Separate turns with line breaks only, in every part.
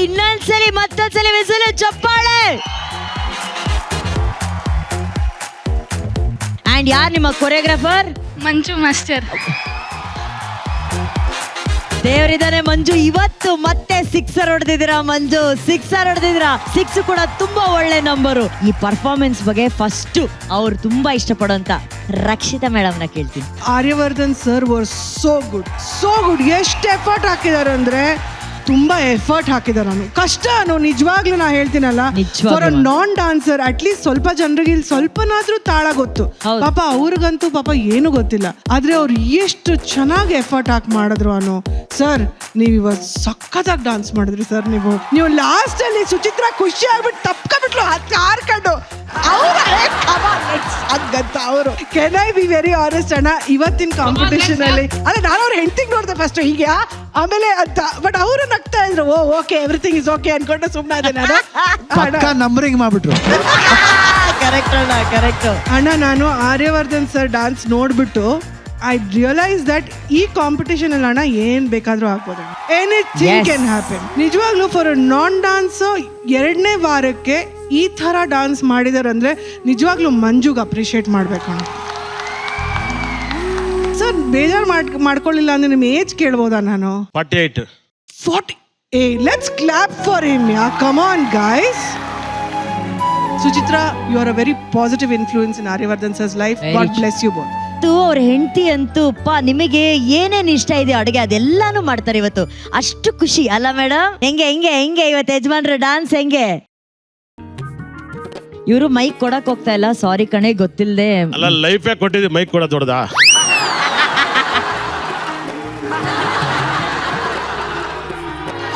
ಇನ್ನೊಂದ್ಸಲಿ ಮತ್ತೊಂದ್ಸಲಿ whistle ಚಪ್ಪಾಳೆ. And ಯಾರ್ ನಿಮ್ಮ ಕೊರಿಯೋಗ್ರಾಫರ್?
ಮಂಜು ಮಾಸ್ಟರ್.
ದೇವರಿದಾನೆ ಮಂಜು, ಇವತ್ತು ಮತ್ತೆ ಸಿಕ್ಸರ್ ಹೊಡೆದಿದ್ದೀರಾ ಮಂಜು, ಸಿಕ್ಸರ್ ಹೊಡೆದಿದ್ದೀರಾ. 6 ಕೂಡ ತುಂಬಾ ಒಳ್ಳೆ ನಂಬರು. ಈ ಪರ್ಫಾರ್ಮೆನ್ಸ್ ಬಗ್ಗೆ ಫಸ್ಟ್ ಅವ್ರು ತುಂಬಾ ಇಷ್ಟಪಡುವಂತ ರಕ್ಷಿತಾ ಮೇಡಮ್ ನ ಕೇಳ್ತೀನಿ.
Aryavardhan sir was so good. ಎಷ್ಟು ಎಫರ್ಟ್ ಹಾಕಿದಾರೆ ಅಂದ್ರೆ ತುಂಬಾ ಎಫರ್ಟ್ ಹಾಕಿದಾರೆ. ನಾನು ಕಷ್ಟ ನಿಜವಾಗ್ಲೂ ನಾ ಹೇಳ್ತೀನಲ್ಲ, for a non dancer at least ಸ್ವಲ್ಪ ಜನರಿಗೆ ಇಲ್ಲಿ ಸ್ವಲ್ಪನಾದ್ರೂ ತಾಳ ಗೊತ್ತು. ಪಾಪ ಅವ್ರಿಗಂತೂ ಪಾಪ ಏನು ಗೊತ್ತಿಲ್ಲ, ಆದ್ರೆ ಅವ್ರು ಎಷ್ಟು ಚೆನ್ನಾಗಿ ಎಫರ್ಟ್ ಹಾಕಿ ಮಾಡಿದ್ರು. ಸರ್ ನೀವು ಇವತ್ತು ಸಖತ್ತಾಗಿ ಡಾನ್ಸ್ ಮಾಡಿದ್ರಿ ಸರ್. ನೀವು ಲಾಸ್ಟ್ ಅಲ್ಲಿ ಸುಚಿತ್ರಾ ಖುಷಿ ಆಗ್ಬಿಟ್ಟು ತಪ್ಕೊಂಡ್ಬಿಟ್ಲು ಹಾರ್ಕೊಂಡು ಅವರು. Can I be very honest ಅಣ್ಣ, ಇವತ್ತಿನ ಕಾಂಪಿಟೇಷನ್ ಅಲ್ಲಿ ಅಲ್ಲ ನಾನು ಅವ್ರ ಹೆಂಡತಿಗೆ ನೋಡಿದೆ ಫಸ್ಟ್ ಹೀಗೆ, ಆಮೇಲೆ ಅಂತ ಬಟ್ ಅವರು ನಗ್ತಾ ಇದ್ರು. ಓಕೆ ಎವ್ರಿಥಿಂಗ್ ಇಸ್ ಓಕೆ ಅನ್ಕೊಂಡು ಸುಮ್ಮನೆ ಅದೇ ನಾನು
ನಂಬರಿಂಗ್ ಮಾಡ್ಬಿಟ್ರು.
ಕರೆಕ್ಟ್
ಅಣ್ಣ, ನಾನು ಆರ್ಯವರ್ಧನ್ ಸರ್ ಡಾನ್ಸ್ ನೋಡ್ಬಿಟ್ಟು ಐ ರಿಯಲೈಸ್ ದಟ್ ಈ ಕಾಂಪಿಟೇಷನ್ ಅಲ್ಲಿ ಅಣ್ಣ ಏನ್ ಬೇಕಾದ್ರೂ ಆಗ್ಬೋದು, ಎನಿಥಿಂಗ್ ಕ್ಯಾನ್ ಹ್ಯಾಪನ್. ನಿಜವಾಗ್ಲೂ ಫಾರ್ ನಾನ್ ಡಾನ್ಸ್ 2ನೇ ವಾರಕ್ಕೆ ಈ ತರ ಡಾನ್ಸ್ ಮಾಡಿದಾರಂದ್ರೆ ನಿಜವಾಗ್ಲೂ ಮಂಜುಗೆ ಅಪ್ರಿಶಿಯೇಟ್ ಮಾಡ್ಬೇಕಣ್ಣ. ಸರ್ ಬೇಜಾರು ಮಾಡ್ಕೊಳ್ಳಿಲ್ಲ ಅಂದ್ರೆ ನಿಮ್ಮ ಏಜ್ ಕೇಳ್ಬೋದಾ ನಾನು?
48.
40. Let's clap for him yeah, come on guys. Suchitra, you are a very positive influence in Aryavardhan sir's life. God bless you both.
ಅವ್ರ ಹೆಂಡತಿ ಅಂತೂ ನಿಮಗೆ ಏನೇನ್ ಇಷ್ಟ ಇದೆ ಅಡುಗೆ ಅದೆಲ್ಲಾನು ಮಾಡ್ತಾರೆ ಇವತ್ತು. ಅಷ್ಟು ಖುಷಿ ಅಲ್ಲ ಮೇಡಮ್? ಹೆಂಗೆ ಇವತ್ತು ಯಜಮಾನ್ರ ಡಾನ್ಸ್ ಹೆಂಗೆ? ಇವರು ಮೈಕ್ ಕೊಡಕ್ ಹೋಗ್ತಾ ಇಲ್ಲ, ಸಾರಿ ಕಣೆ ಗೊತ್ತಿಲ್ಲದೆ.
ಅಲ್ಲ ಲೈಫೇ ಕೊಟ್ಟಿದ್ದೆ, ಮೈಕ್ ಕೊಡ ದೊಡ್ಡದಾ?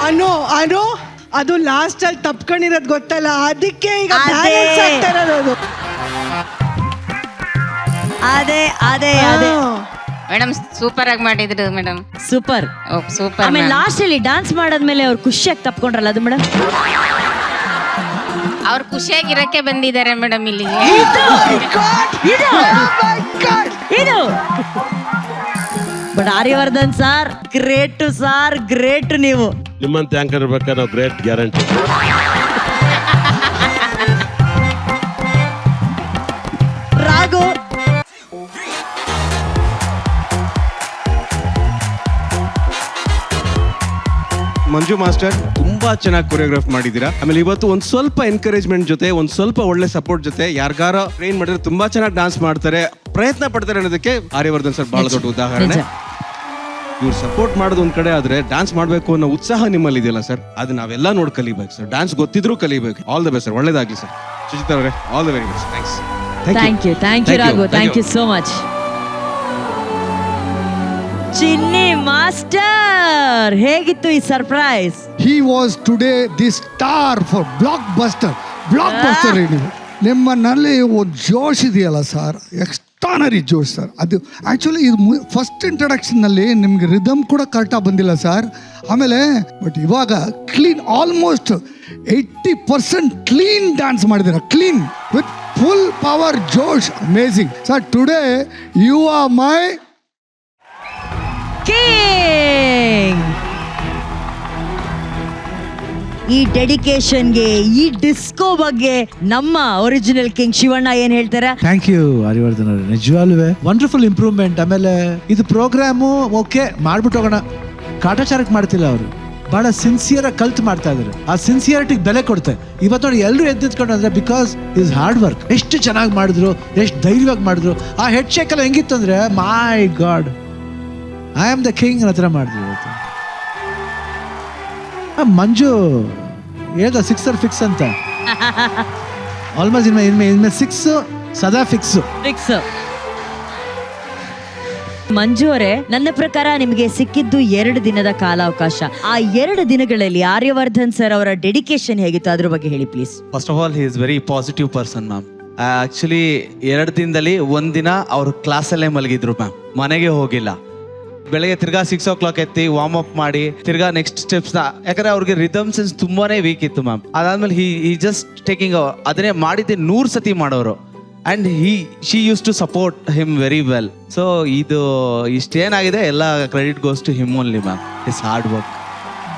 ಅನೋ ಅದು ಲಾಸ್ಟ್ ಅಲ್ಲಿ ತಪ್ಕೊಂಡಿರೋದು ಗೊತ್ತಲ್ಲ, ಅದಕ್ಕೆ ಈಗ balance ಆಗ್ತಾ ಇರೋದು.
ಅದೇ
ಮೇಡಮ್ ಸೂಪರ್ ಆಗಿ ಮಾಡಿದ್ರು ಮೇಡಮ್.
ಸೂಪರ್. ಆಮೇಲೆ ಲಾಸ್ಟ್ ಅಲ್ಲಿ ಡಾನ್ಸ್ ಮಾಡಾದ್ಮೇಲೆ ಅವ್ರು ಖುಷಿಯಾಗಿ ತಪ್ಕೊಂಡ್ರಲ್ಲ ಅದು ಮೇಡಮ್.
ಅವ್ರು ಖುಷಿಯಾಗಿರಕ್ಕೆ ಬಂದಿದ್ದಾರೆ ಮೇಡಮ್ ಇಲ್ಲಿ.
ಇದು ಬಟ್ ಆರ್ಯವರ್ಧನ್ ಸಾರ್ ಗ್ರೇಟ್ ನೀವು.
ನಿಮ್ಮಂತ ಆಂಕರ್ ಇರ್ಬೇಕಾದ್ರೆ ನಾವು ಗ್ರೇಟ್ ಗ್ಯಾರಂಟಿ.
ರಾಘು
ಮಂಜು ಮಾಸ್ಟರ್ ತುಂಬಾ ಚೆನ್ನಾಗಿ ಕೊರಿಯೋಗ್ರಾಫ್ ಮಾಡಿದ್ದೀರಾ. ಆಮೇಲೆ ಇವತ್ತು ಒಂದ್ ಸ್ವಲ್ಪ ಎನ್ಕರೇಜ್ಮೆಂಟ್ ಜೊತೆ ಒಂದ್ ಸ್ವಲ್ಪ ಒಳ್ಳೆ ಸಪೋರ್ಟ್ ಜೊತೆ ಯಾರಿಗಾರ ಟ್ರೈನ್ ಮಾಡಿದ್ರೆ ತುಂಬಾ ಚೆನ್ನಾಗಿ ಡಾನ್ಸ್ ಮಾಡ್ತಾರೆ, ಪ್ರಯತ್ನ ಪಡ್ತಾರೆ ಅನ್ನೋದಕ್ಕೆ ಆರ್ಯವರ್ಧನ್ ಸರ್ ಬಹಳ ದೊಡ್ಡ ಉದಾಹರಣೆ. ಇವ್ರು ಸಪೋರ್ಟ್ ಮಾಡೋದು ಒಂದ್ ಕಡೆ ಆದ್ರೆ ಡಾನ್ಸ್ ಮಾಡ್ಬೇಕು ಅನ್ನೋ ಉತ್ಸಾಹ ನಿಮ್ಮಲ್ಲಿ ಇದೆಯಲ್ಲ ಸರ್, ಅದು ನಾವೆಲ್ಲ ನೋಡಿ ಕಲಿಬೇಕು ಸರ್. ಡಾನ್ಸ್ ಗೊತ್ತಿದ್ರು ಕಲಿಬೇಕು. ಆಲ್ ದ ಬೆಸ್ಟ್ ಸರ್, ಒಳ್ಳೇದಾಗ್ಲಿ ಸರ್. ಸುಚಿತಾ ಅವರೇ, all the very best.
Thank you Raghu, thank you so much. Chinni master, ಹೇಗಿತ್ತು ಈ surprise?
He was today the star for blockbuster. ನಿಮ್ಮನಲ್ಲಿ ಒಂದು ಜೋಶ್ ಇದೆಯಲ್ಲ ಸರ್, ಎಕ್ಸ್ಟ್ರಾನರಿ ಜೋಶ್ ಸರ್. ಅದು ಆ್ಯಕ್ಚುಲಿ ಇದು ಫಸ್ಟ್ ಇಂಟ್ರಡಕ್ಷನ್ನಲ್ಲಿ ನಿಮ್ಗೆ ರಿದಮ್ ಕೂಡ ಕರೆಕ್ಟಾಗಿ ಬಂದಿಲ್ಲ ಸರ್. ಆಮೇಲೆ ಬಟ್ ಇವಾಗ ಕ್ಲೀನ್, ಆಲ್ಮೋಸ್ಟ್ 80% ಕ್ಲೀನ್ ಡ್ಯಾನ್ಸ್ ಮಾಡಿದ್ದೀರ, ಕ್ಲೀನ್ ವಿತ್ ಫುಲ್ ಪವರ್, ಜೋಶ್, amazing sir. Today you are my
king. ಈ ಡೆಡಿಕೇಶನ್ಗೆ, ಈ ಡಿಸ್ಕೋ ಬಗ್ಗೆ ನಮ್ಮ ಒರಿಜಿನಲ್ ಕಿಂಗ್ ಶಿವಣ್ಣ ಏನ್ ಹೇಳ್ತಾರೆ?
ಥ್ಯಾಂಕ್ ಯು ಆರ್ಯವರ್ಧನ್ ಅವ್ರೆ, ನಿಜವಾಗ್ಲೂ ವಂಡರ್ಫುಲ್ ಇಂಪ್ರೂವ್ಮೆಂಟ್. ಆಮೇಲೆ ಇದು ಪ್ರೋಗ್ರಾಮು ಓಕೆ ಮಾಡ್ಬಿಟ್ಟು ಹೋಗೋಣ, ಕಾಟಾಚಾರಕ್ಕೆ ಮಾಡ್ತಿಲ್ಲ ಅವರು, ಬಹಳ ಸಿನ್ಸಿಯರ್ ಆಗಿ ಕಲ್ತು ಮಾಡ್ತಾ ಇದ್ದಾರೆ. ಆ ಸಿನ್ಸಿಯರಿಟಿಗೆ ಬೆಲೆ ಕೊಡ್ತಾರೆ. ಇವತ್ತು ನೋಡಿ ಎಲ್ಲರೂ ಎದ್ದಿದ್ಕೊಂಡು ಅಂದ್ರೆ ಬಿಕಾಸ್ ಇಸ್ ಹಾರ್ಡ್ ವರ್ಕ್. ಎಷ್ಟು ಚೆನ್ನಾಗಿ ಮಾಡಿದ್ರು, ಎಷ್ಟು ಧೈರ್ಯವಾಗಿ ಮಾಡಿದ್ರು. ಆ ಹೆಡ್ ಶೇಕ್ ಎಲ್ಲ ಹೆಂಗಿತ್ತು ಅಂದ್ರೆ my God, I am the king ಹತ್ರ ಮಾಡಿದ್ರು ಇವತ್ತು. ಮಂಜು ಹೇಳ್ದ ಸಿಕ್ಸರ್ ಫಿಕ್ಸ್ ಅಂತ, ಆಲ್ಮೋಸ್ಟ್ ಇನ್ಮೇಲೆ 6 ಸದಾ ಫಿಕ್ಸ್.
ಮಂಜು ಅವರೇ, ನನ್ನ ಪ್ರಕಾರ ನಿಮಗೆ ಸಿಕ್ಕಿದ್ದು 2 ದಿನದ ಕಾಲಾವಕಾಶ. ಆ 2 ದಿನಗಳಲ್ಲಿ ಆರ್ಯವರ್ಧನ್ ಸರ್ ಅವರ ಡೆಡಿಕೇಶನ್ ಹೇಗಿತ್ತು ಅದ್ರ ಬಗ್ಗೆ ಹೇಳಿ please.
First of all he is very positive person ma'am. Actually 2 ದಿನದಲ್ಲಿ 1 ದಿನ ಅವ್ರ ಕ್ಲಾಸಲ್ಲೇ ಮಲಗಿದ್ರು ಮ್ಯಾಮ್, ಮನೆಗೆ ಹೋಗಿಲ್ಲ. ಬೆಳಗ್ಗೆ ತಿರ್ಗಾ 6 o'clock ಎತ್ತಿ ವಾರ್ಮ್ ಅಪ್ ಮಾಡಿ ತಿರ್ಗಾ ನೆಕ್ಸ್ಟ್ ಸ್ಟೆಪ್ಸ್, ಯಾಕಂದ್ರೆ ಅವ್ರಿಗೆ ರಿದಮ್ ಸೆನ್ಸ್ ತುಂಬಾನೇ ವೀಕ್ ಇತ್ತು ಮ್ಯಾಮ್. ಅದಾದ್ಮೇಲೆ ಹಿ ಜಸ್ಟ್ ಟೇಕಿಂಗ್, ಅದನ್ನೇ ಮಾಡಿದ್ದೆ 100 ಸತಿ ಮಾಡೋರು. And she use to support him very well. So ಇದು ಇಷ್ಟೇನಾಗಿದೆ ಎಲ್ಲ credit goes to him only ma'am, is hard work.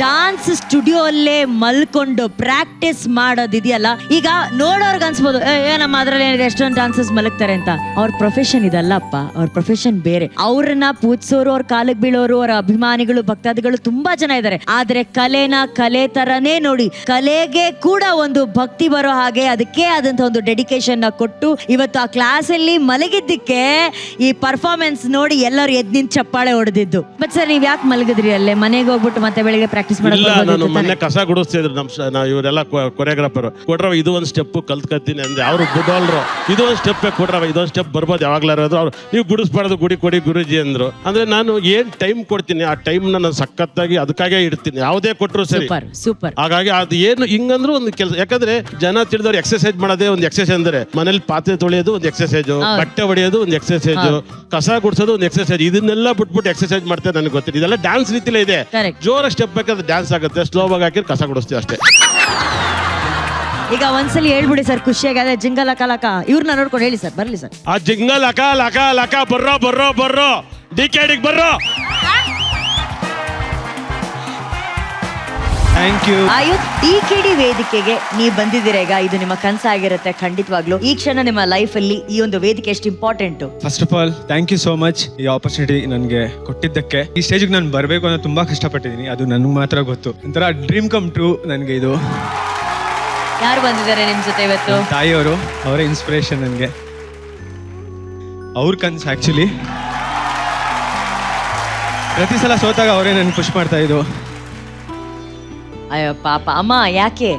Dance studio ಅಲ್ಲೇ ಮಲ್ಕೊಂಡು ಪ್ರಾಕ್ಟೀಸ್ ಮಾಡೋದಿದೆಯಲ್ಲ, ಈಗ ನೋಡೋರ್ಗ್ ಅನ್ಸ್ಬೋದು ಏನಮ್ಮ ಅದ್ರಲ್ಲಿ ಏನಿದೆ ಎಷ್ಟೊಂದು ಡಾನ್ಸರ್ಸ್ ಮಲಗ್ತಾರೆ ಅಂತ. ಅವ್ರ ಪ್ರೊಫೆಷನ್ ಇದಲ್ಲಪ್ಪ, ಅವ್ರ ಪ್ರೊಫೆಷನ್ ಬೇರೆ. ಅವ್ರನ್ನ ಪೂಜಿಸೋರು, ಅವ್ರ ಕಾಲಿಗೆ ಬೀಳೋರು, ಅವ್ರ ಅಭಿಮಾನಿಗಳು, ಭಕ್ತಾದಿಗಳು ತುಂಬಾ ಜನ ಇದ್ದಾರೆ. ಆದ್ರೆ ಕಲೆನ ಕಲೆ ತರನೇ ನೋಡಿ, ಕಲೆಗೆ ಕೂಡ ಒಂದು ಭಕ್ತಿ ಬರೋ ಹಾಗೆ ಅದಕ್ಕೆ ಆದಂತ ಒಂದು ಡೆಡಿಕೇಶನ್ ನ ಕೊಟ್ಟು ಇವತ್ತು ಆ ಕ್ಲಾಸ್ ಅಲ್ಲಿ ಮಲಗಿದ್ದಕ್ಕೆ ಈ ಪರ್ಫಾರ್ಮೆನ್ಸ್ ನೋಡಿ ಎಲ್ಲರೂ ಎದ್ ನಿಂತ್ ಚಪ್ಪಾಳೆ ಹೊಡೆದಿದ್ದು. ಬಟ್ ಸರ್ ನೀವ್ ಯಾಕೆ ಮಲಗಿದ್ರಿ ಅಲ್ಲೇ? ಮನೆಗೆ ಹೋಗ್ಬಿಟ್ಟು ಮತ್ತೆ ಬೆಳಿಗ್ಗೆ ಪ್ರಾಕ್ಟೀಸ್
ಇಲ್ಲ, ನಾನು ಮೊನ್ನೆ
ಮಾಡಕ್
ಕಸ ಗುಡಿಸ್ತಿದ್ರು ಇವರೆಲ್ಲ ಕೊರಿಯೋಗ್ರಾಫರ್. ಕೊಡ್ರವ ಇದು ಒಂದು ಸ್ಟೆಪ್ ಕಲ್ತ್ಕತ್ತೀನಿ ಅಂದ್ರೆ ಅವ್ರು ಬುಡೋಲ್ರು, ಇದು ಒಂದು ಸ್ಟೆಪ್ ಕೊಡ್ರವ, ಇದೊಂದು ಸ್ಟೆಪ್ ಬರ್ಬೋದು ಯಾವಾಗ್ಲಾರು. ಅವ್ರು ನೀವು ಗುಡಿಸ್ಬಾರ್ದು, ಗುಡಿ ಕೊಡಿ ಗುರುಜಿ ಅಂದ್ರು. ಅಂದ್ರೆ ನಾನು ಏನ್ ಟೈಮ್ ಕೊಡ್ತೀನಿ ಆ ಟೈಮ್ ನಾನು ಸಖತ್ತಾಗಿ ಅದಕ್ಕಾಗೆ ಇಡ್ತೀನಿ, ಯಾವುದೇ ಕೊಟ್ಟರು ಸರಿ.
ಸೂಪರ್.
ಹಾಗಾಗಿ ಅದು ಏನು ಹಿಂಗಂದ್ರು ಒಂದು ಕೆಲಸ. ಯಾಕಂದ್ರೆ ಜನ ತಿಳಿದವ್ರು ಎಕ್ಸರ್ಸೈಸ್ ಮಾಡೋದೇ ಒಂದು ಎಕ್ಸರ್ಸೈಸ್. ಅಂದ್ರೆ ಮನೇಲಿ ಪಾತ್ರೆ ತೊಳೆಯೋದು ಒಂದು ಎಕ್ಸರ್ಸೈಜ್, ಬಟ್ಟೆ ಹೊಡೆಯೋದು ಒಂದು ಎಕ್ಸರ್ಸೈಜ್, ಕಸ ಗುಡಿಸೋದು ಒಂದು ಎಕ್ಸರ್ಸೈಜ್. ಇದನ್ನೆಲ್ಲ ಬಿಟ್ಬಿಟ್ಟು ಎಕ್ಸರ್ಸೈಸ್ ಮಾಡ್ತಾರೆ ನನಗೆ ಗೊತ್ತಿಲ್ಲ. ಇದೆಲ್ಲ ಡ್ಯಾನ್ಸ್ ರೀತಿಲೇ ಇದೆ. ಜೋರ ಸ್ಟೆಪ್ ಬೇಕಾದ್ರೆ ಡ್ಯಾನ್ಸ್ ಆಗುತ್ತೆ, ಸ್ಲೋ ಆಗಿ ಹಾಕಿ ಕಸ ಗುಡಿಸ್ತೀವಿ ಅಷ್ಟೇ.
ಈಗ ಒಂದ್ಸಲಿ ಹೇಳ್ಬಿಡಿ ಸರ್, ಖುಷಿಯಾಗಿ ಜಿಂಗಲ್ ಅಕ ಲಕ ಇವ್ರನ್ನ ನೋಡ್ಕೊಂಡು ಹೇಳಿ ಸರ್. ಬರ್ಲಿ ಸರ್.
ಆ ಜಿಂಗಲ್ ಅಕ ಲಕ ಲಕ ಬರ್ರೋ ಬರ್ರೋ ಬರ್ರೋ ಡಿಕೆಡಿಗೆ ಬರ್ರೋ.
Thank you.
ಡಿಕೆಡಿ ವೇದಿಕೆಗೆ ನೀವು ಬಂದಿದ್ದೀರಾ. ಈಗ ಇದು ನಿಮ್ಮ ಕನಸಾಗಿರುತ್ತೆ ಖಂಡಿತವಾಗ್ಲು. ಈ ಕ್ಷಣ ನಿಮ್ಮ ಲೈಫ್ ಅಲ್ಲಿ ಈ ಒಂದು ವೇದಿಕೆ ಎಷ್ಟು important?
First of all thank you so much ಈ ಆಪರ್ಚುನಿಟಿ ನನಗೆ ಕೊಟ್ಟಿದ್ದಕ್ಕೆ. ಈ ಸ್ಟೇಜ್ಗೆ ನಾನು ಬರಬೇಕು ಅನ್ನೋ ತುಂಬಾ ಕಷ್ಟಪಟ್ಟಿದ್ದೀನಿ, ಅದು ನನಗೆ ಮಾತ್ರ ಗೊತ್ತು. ಒಂಥರ ಡ್ರೀಮ್ ಕಮ್ ಟ್ರೂ ನನಗೆ ಇದು.
ಯಾರು ಬಂದಿದ್ದಾರೆ ನಿಮ್ ಜೊತೆ ಇವತ್ತು?
ತಾಯಿಯವರು, ಅವರೇ ಇನ್ಸ್ಪಿರೇಷನ್ ನನಗೆ. ಅವ್ರ ಕನ್ಸು ಆ್ಯಕ್ಚುಲಿ ಪ್ರತಿ ಸಲ ಸೋತಾಗ ಅವರೇ ನನಗೆ ಖುಷಿ ಮಾಡ್ತಾ ಇದ್ದು.
ಅಯ್ಯೋ ಪಾಪ ಅಮ್ಮ, ಯಾಕೆ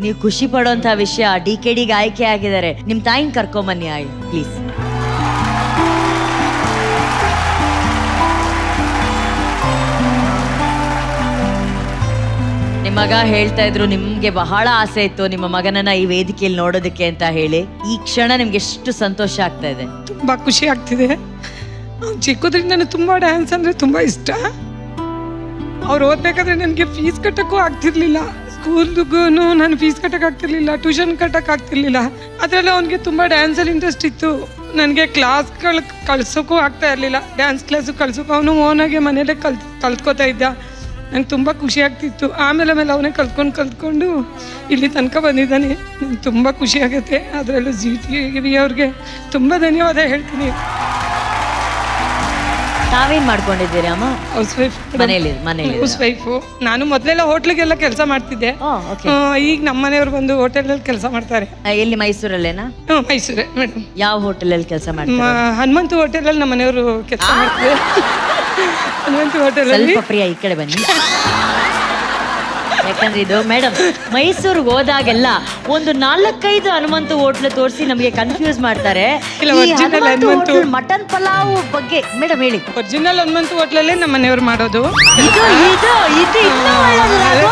ನೀವು ಖುಷಿ ಪಡುವಂತ ವಿಷಯ? ಡಿಕೆಡಿಗೆ ಆಯ್ಕೆ ಆಗಿದ್ದಾರೆ, ನಿಮ್ ತಾಯಿನ ಕರ್ಕೊಂಬನ್ನಿ ಆಯ್ ಪ್ಲೀಸ್. ನಿಮ್ಮ ಮಗ ಹೇಳ್ತಾ ಇದ್ರು ನಿಮ್ಗೆ ಬಹಳ ಆಸೆ ಇತ್ತು ನಿಮ್ಮ ಮಗನನ್ನ ಈ ವೇದಿಕೆಯಲ್ಲಿ ನೋಡೋದಕ್ಕೆ ಅಂತ ಹೇಳಿ. ಈ ಕ್ಷಣ ನಿಮ್ಗೆ ಎಷ್ಟು ಸಂತೋಷ ಆಗ್ತಾ ಇದೆ?
ತುಂಬ ಖುಷಿ ಆಗ್ತಿದೆ. ಚಿಕ್ಕದ್ರಿಂದ ನನಗೆ ತುಂಬ ಡ್ಯಾನ್ಸ್ ಅಂದರೆ ತುಂಬ ಇಷ್ಟ. ಅವ್ರು ಓದಬೇಕಾದ್ರೆ ನನಗೆ ಫೀಸ್ ಕಟ್ಟೋಕ್ಕೂ ಆಗ್ತಿರ್ಲಿಲ್ಲ. ಸ್ಕೂಲ್ಗೂ ನಾನು ಫೀಸ್ ಕಟ್ಟಕ್ಕೆ ಆಗ್ತಿರ್ಲಿಲ್ಲ, ಟ್ಯೂಷನ್ ಕಟ್ಟಕ್ಕೆ ಆಗ್ತಿರ್ಲಿಲ್ಲ. ಅದರಲ್ಲಿ ಅವನಿಗೆ ತುಂಬ ಡ್ಯಾನ್ಸಲ್ಲಿ ಇಂಟ್ರೆಸ್ಟ್ ಇತ್ತು. ನನಗೆ ಕ್ಲಾಸ್ಗಳು ಕಳ್ಸೋಕ್ಕೂ ಆಗ್ತಾ ಇರಲಿಲ್ಲ, ಡ್ಯಾನ್ಸ್ ಕ್ಲಾಸಿಗೆ ಕಳ್ಸೋಕೆ ಅವನು ಓನಾಗೆ ಮನೇಲೇ ಕಲ್ತ್ಕೋತಾ ಇದ್ದ. ನಂಗೆ ತುಂಬ ಖುಷಿ ಆಗ್ತಿತ್ತು. ಆಮೇಲೆ ಅವನೇ ಕಲ್ತ್ಕೊಂಡು ಇಲ್ಲಿ ತನಕ ಬಂದಿದ್ದಾನೆ. ನಂಗೆ ತುಂಬ ಖುಷಿ ಆಗುತ್ತೆ. ಅದರಲ್ಲೂ ZTV ಅವ್ರಿಗೆ ತುಂಬ ಧನ್ಯವಾದ ಹೇಳ್ತೀನಿ.
ತಾವೇನ್ ಮಾಡ್ಕೊಂಡಿದ್ದೀರಿ ಅಮ್ಮ?
House wife.
ಮನೇಲಿ
ಹೌಸ್ ವೈಫು. ನಾನು ಮೊದಲೆಲ್ಲ ಹೋಟ್ಲಿಗೆಲ್ಲ ಕೆಲಸ ಮಾಡ್ತಿದ್ದೆ. ಈಗ ನಮ್ಮ ಮನೆಯವ್ರು ಬಂದು ಹೋಟೆಲಲ್ಲಿ ಕೆಲಸ ಮಾಡ್ತಾರೆ.
ಎಲ್ಲಿ? ಮೈಸೂರಲ್ಲೇನಾ?
ಮೈಸೂರೇ ಮೇಡಮ್.
ಯಾವ ಹೋಟೆಲಲ್ಲಿ ಕೆಲಸ ಮಾಡ್ತಾರೆ?
ಹನುಮಂತು ಹೋಟೆಲಲ್ಲಿ ನಮ್ಮ ಮನೆಯವರು ಕೆಲಸ ಮಾಡ್ತಾರೆ. ಹನುಮಂತು ಹೋಟೆಲಲ್ಲಿ.
ಸ್ವಲ್ಪ ಪ್ರಿಯ ಈ ಕಡೆ ಬನ್ನಿ. ಯಾಕಂದ್ರೆ ಇದು ಮೇಡಮ್ ಮೈಸೂರಿಗೆ ಹೋದಾಗೆಲ್ಲ ಒಂದು 4-5 ಹನುಮಂತು ಹೋಟ್ಲು ತೋರಿಸಿ ನಮಗೆ ಕನ್ಫ್ಯೂಸ್ ಮಾಡ್ತಾರೆ. ಮಟನ್ ಪಲಾವ್ ಬಗ್ಗೆ ಮೇಡಮ್ ಹೇಳಿ.
ಒರಿಜಿನಲ್ ಹನುಮಂತು ಹೋಟ್ಲಲ್ಲೇ ನಮ್ಮ ಮನೆಯವ್ರು ಮಾಡೋದು.
ಇದು ಇನ್ನೂ ಒಳ್ಳೆದು.